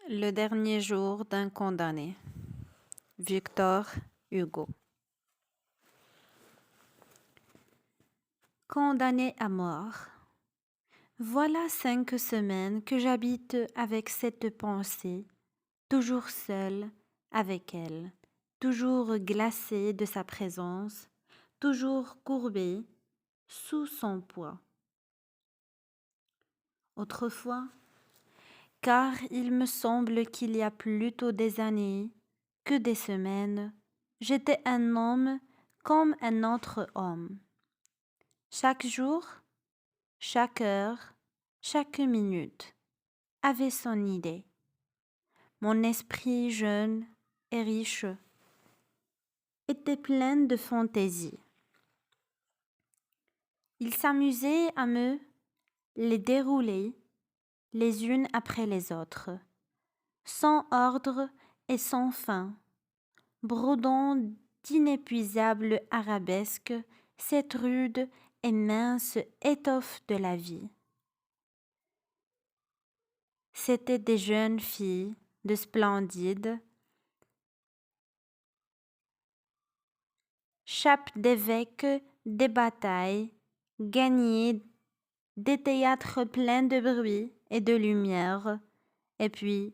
Le dernier jour d'un condamné. Victor Hugo. Condamné à mort. Voilà 5 semaines que j'habite avec cette pensée, toujours seule avec elle, toujours glacée de sa présence, toujours courbée sous son poids. Autrefois, car il me semble qu'il y a plutôt des années que des semaines, j'étais un homme comme un autre homme. Chaque jour, chaque heure, chaque minute avait son idée. Mon esprit jeune et riche était plein de fantaisie. Il s'amusait à me les dérouler les unes après les autres, sans ordre et sans fin, brodant d'inépuisables arabesques cette rude et mince étoffe de la vie. C'étaient des jeunes filles, de splendides, chapes d'évêques, des batailles, gagnées, des théâtres pleins de bruit et de lumière, et puis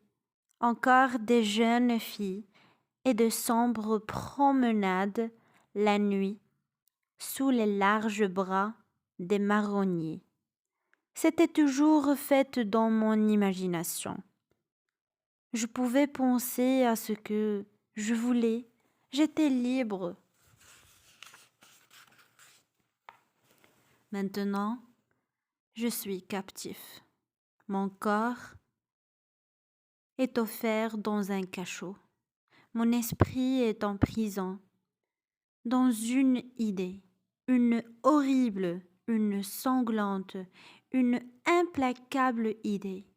encore des jeunes filles et de sombres promenades la nuit sous les larges bras des marronniers. C'était toujours fait dans mon imagination. Je pouvais penser à ce que je voulais, j'étais libre. Maintenant, je suis captif. Mon corps est offert dans un cachot. Mon esprit est en prison, dans une idée, une horrible, une sanglante, une implacable idée.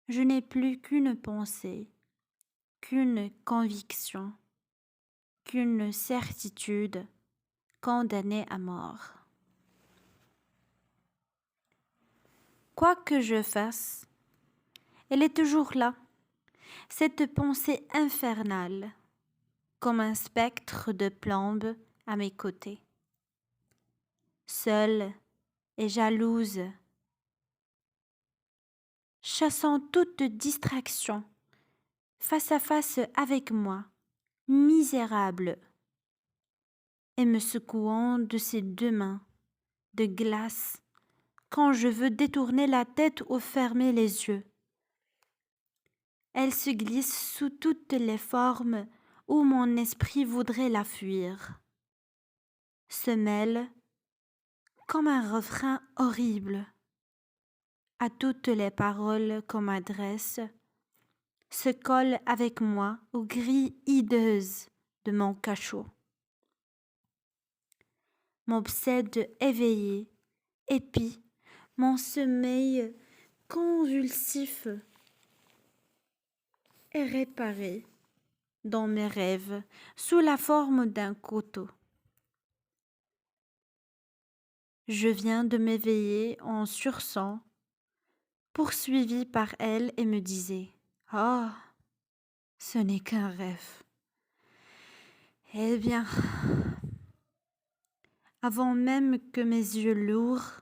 Je n'ai plus qu'une pensée, qu'une conviction, qu'une certitude, condamnée à mort. Quoi que je fasse, elle est toujours là, cette pensée infernale, comme un spectre de plombe à mes côtés. Seule et jalouse, chassant toute distraction, face à face avec moi, misérable, et me secouant de ses 2 mains de glace quand je veux détourner la tête ou fermer les yeux. Elle se glisse sous toutes les formes où mon esprit voudrait la fuir, se mêle comme un refrain horrible à toutes les paroles qu'on m'adresse, se colle avec moi aux grilles hideuses de mon cachot, m'obsède éveillé, épie mon sommeil convulsif et réparé dans mes rêves sous la forme d'un couteau. Je viens de m'éveiller en sursaut, poursuivi par elle, et me disais « Oh, ce n'est qu'un rêve. » Eh bien, avant même que mes yeux lourds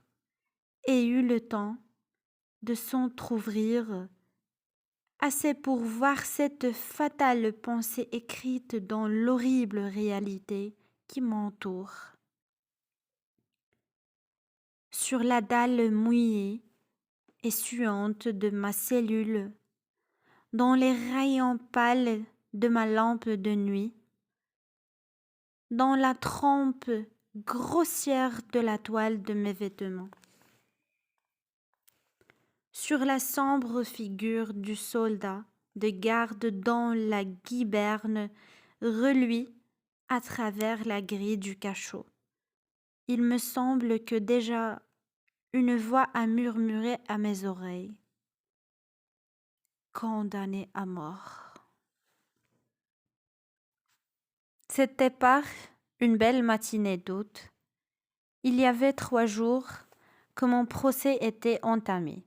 aient eu le temps de s'entr'ouvrir, assez pour voir cette fatale pensée écrite dans l'horrible réalité qui m'entoure. Sur la dalle mouillée et suante de ma cellule, dans les rayons pâles de ma lampe de nuit, dans la trempe grossière de la toile de mes vêtements, sur la sombre figure du soldat de garde dont la guiberne reluit à travers la grille du cachot. Il me semble que déjà une voix a murmuré à mes oreilles. Condamné à mort. C'était par une belle matinée d'août. Il y avait 3 jours que mon procès était entamé.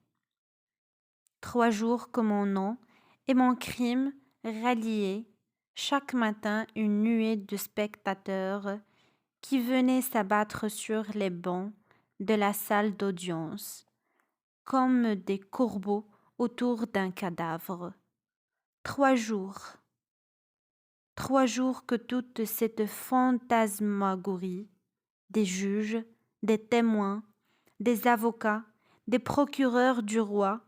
3 jours que mon nom et mon crime ralliait chaque matin une nuée de spectateurs qui venaient s'abattre sur les bancs de la salle d'audience, comme des corbeaux autour d'un cadavre. 3 jours. 3 jours que toute cette fantasmagorie des juges, des témoins, des avocats, des procureurs du roi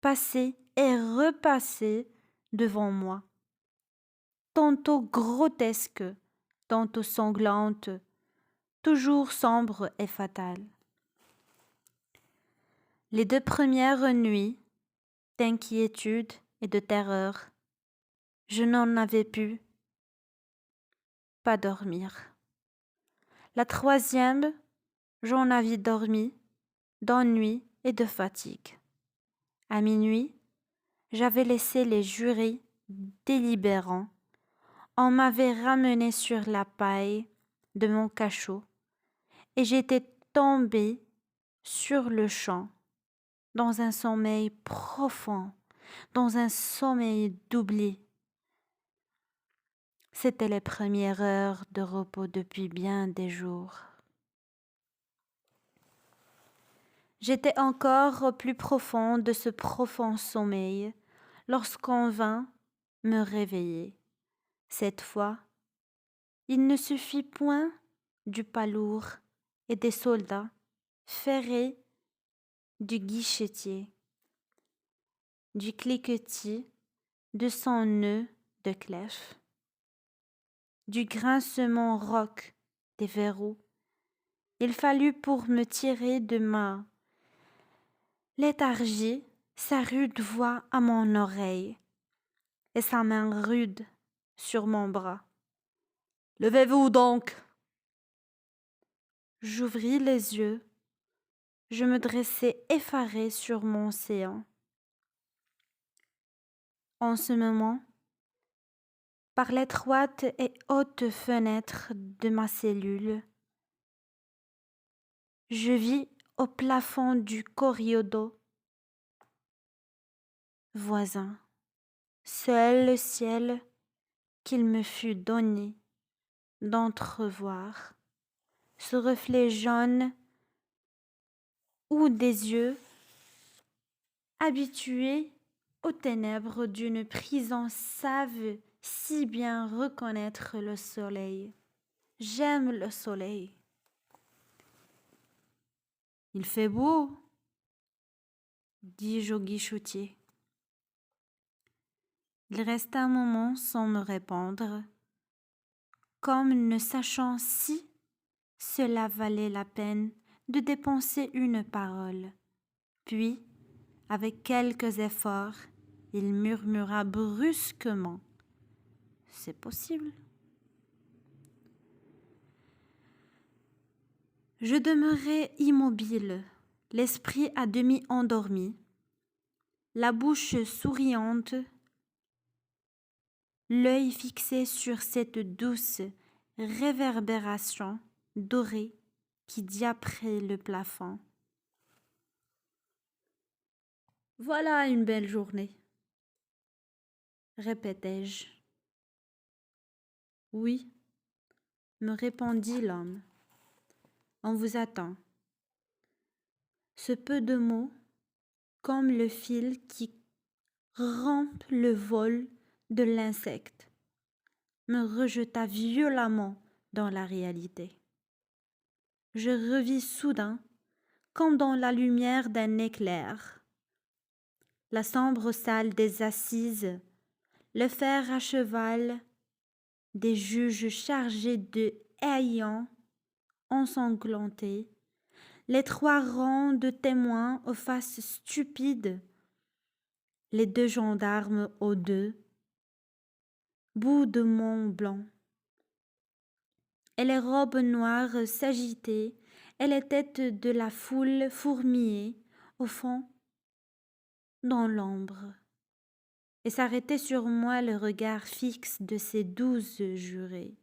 passait et repassait devant moi, tantôt grotesque, tantôt sanglante, toujours sombre et fatale. Les 2 premières nuits d'inquiétude et de terreur, je n'en avais pu pas dormir. La 3e, j'en avais dormi d'ennui et de fatigue. À minuit, j'avais laissé les jurés délibérants. On m'avait ramené sur la paille de mon cachot et j'étais tombée sur le champ dans un sommeil profond, dans un sommeil d'oubli. C'était les premières heures de repos depuis bien des jours. J'étais encore au plus profond de ce profond sommeil lorsqu'on vint me réveiller. Cette fois, il ne suffit point du pas lourd et des soldats ferrés du guichetier, du cliquetis de son nœud de clef, du grincement rauque des verrous. Il fallut pour me tirer de ma léthargie sa rude voix à mon oreille et sa main rude sur mon bras. « Levez-vous donc !» J'ouvris les yeux. Je me dressai effaré sur mon séant. En ce moment, par l'étroite et haute fenêtre de ma cellule, je vis au plafond du corridor voisin, seul le ciel qu'il me fut donné d'entrevoir, ce reflet jaune où des yeux habitués aux ténèbres d'une prison savent si bien reconnaître le soleil. J'aime le soleil. Il fait beau, dis-je au guichetier. Il resta un moment sans me répondre, comme ne sachant si cela valait la peine de dépenser une parole. Puis, avec quelques efforts, il murmura brusquement: « C'est possible. » Je demeurai immobile, l'esprit à demi endormi, la bouche souriante, l'œil fixé sur cette douce réverbération dorée qui diaprait le plafond. « Voilà une belle journée, » répétai-je. « Oui, » me répondit l'homme. « On vous attend. » Ce peu de mots, comme le fil qui rompt le vol de l'insecte, me rejeta violemment dans la réalité. Je revis soudain, comme dans la lumière d'un éclair, la sombre salle des assises, le fer à cheval des juges chargés de haillons ensanglantés, les 3 rangs de témoins aux faces stupides, les 2 gendarmes aux 2 bouts de Mont Blanc, et les robes noires s'agitaient, et les têtes de la foule fourmillaient au fond dans l'ombre, et s'arrêtait sur moi le regard fixe de ces 12 jurés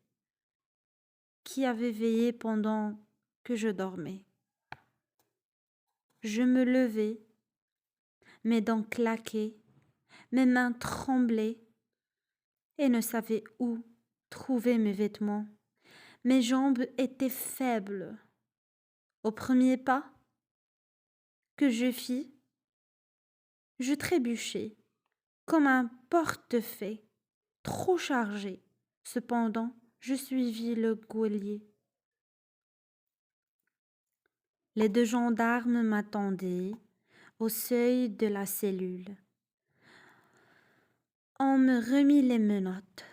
qui avaient veillé pendant que je dormais. Je me levai, mes dents claquaient, Mes mains tremblaient et ne savaient où trouver mes vêtements. Mes jambes étaient faibles. Au premier pas que je fis, je trébuchai comme un portefaix trop chargé. Cependant, je suivis le geôlier. Les 2 gendarmes m'attendaient au seuil de la cellule. On me remit les menottes.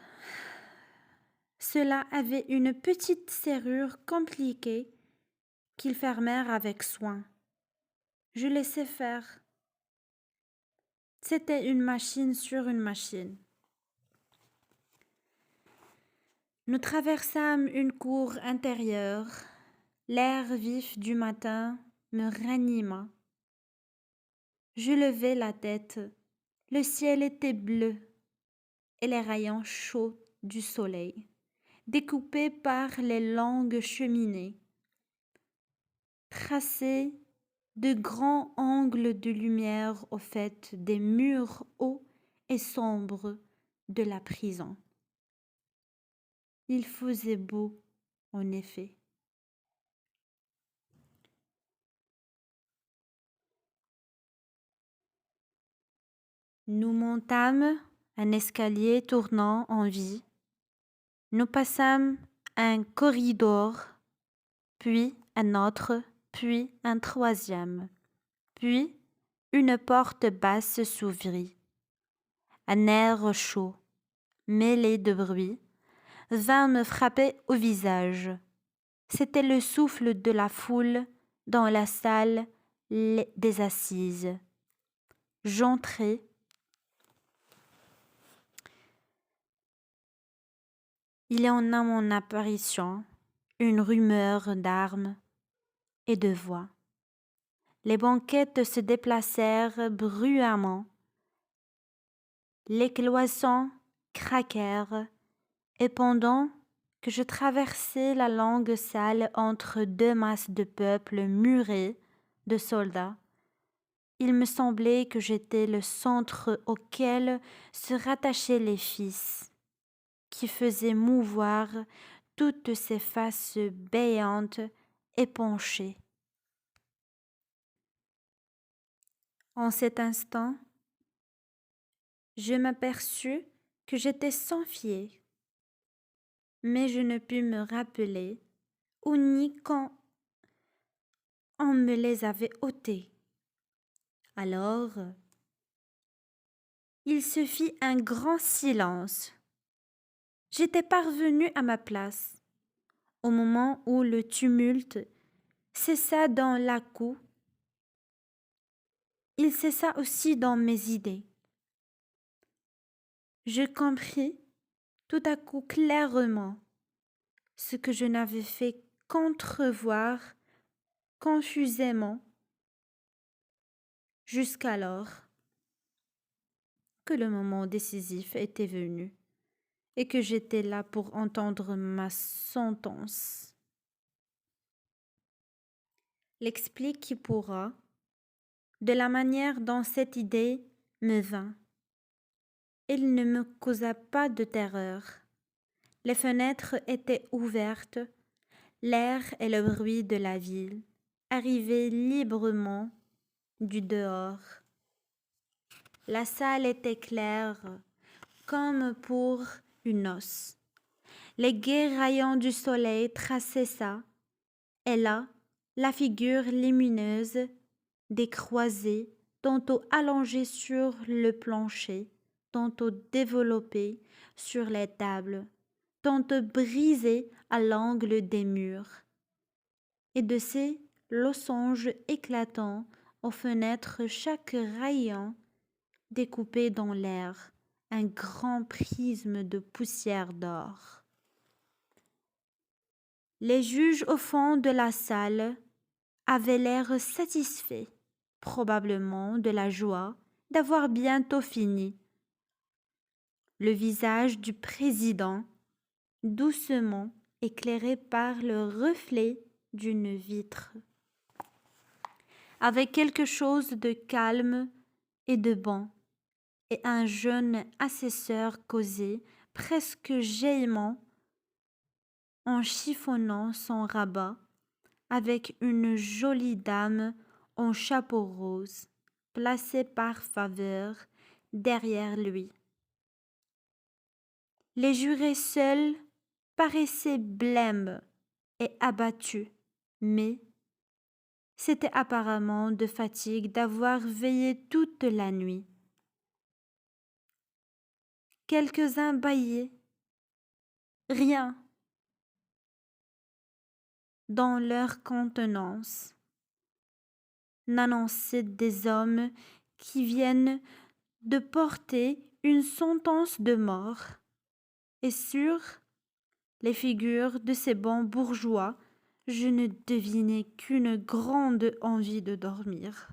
Cela avait une petite serrure compliquée qu'ils fermèrent avec soin. Je laissai faire. C'était une machine sur une machine. Nous traversâmes une cour intérieure. L'air vif du matin me ranima. Je levai la tête. Le ciel était bleu et les rayons chauds du soleil, découpés par les longues cheminées, traçaient de grands angles de lumière au fait des murs hauts et sombres de la prison. Il faisait beau, en effet. Nous montâmes un escalier tournant en V. Nous passâmes un corridor, puis un autre, puis un troisième. Puis une porte basse s'ouvrit. Un air chaud, mêlé de bruit, vint me frapper au visage. C'était le souffle de la foule dans la salle des assises. J'entrai. Il y en a mon apparition, une rumeur d'armes et de voix. Les banquettes se déplacèrent bruyamment. Les cloisons craquèrent et pendant que je traversais la longue salle entre 2 masses de peuple muré de soldats, il me semblait que j'étais le centre auquel se rattachaient les fils, qui faisaient mouvoir toutes ces faces béantes et penchées. En cet instant, je m'aperçus que j'étais sans fier, mais je ne pus me rappeler où ni quand on me les avait ôtés. Alors, il se fit un grand silence. J'étais parvenue à ma place, au moment où le tumulte cessa dans la cour. Il cessa aussi dans mes idées. Je compris tout à coup clairement ce que je n'avais fait qu'entrevoir confusément jusqu'alors que le moment décisif était venu et que j'étais là pour entendre ma sentence. L'explique qui pourra, de la manière dont cette idée me vint. Il ne me causa pas de terreur. Les fenêtres étaient ouvertes, l'air et le bruit de la ville arrivaient librement du dehors. La salle était claire, comme pour une noce. Les gais rayons du soleil traçaient ça et là la figure lumineuse des croisés, tantôt allongées sur le plancher, tantôt développées sur les tables, tantôt brisées à l'angle des murs, et de ces losanges éclatants aux fenêtres, chaque rayon découpé dans l'air, un grand prisme de poussière d'or. Les juges au fond de la salle avaient l'air satisfaits, probablement de la joie d'avoir bientôt fini. Le visage du président, doucement éclairé par le reflet d'une vitre, avait quelque chose de calme et de bon, et un jeune assesseur causait presque gaîment en chiffonnant son rabat avec une jolie dame en chapeau rose, placée par faveur derrière lui. Les jurés seuls paraissaient blêmes et abattus, mais c'était apparemment de fatigue d'avoir veillé toute la nuit. Quelques-uns bâillaient. Rien dans leur contenance n'annonçait des hommes qui viennent de porter une sentence de mort, et sur les figures de ces bons bourgeois, je ne devinais qu'une grande envie de dormir.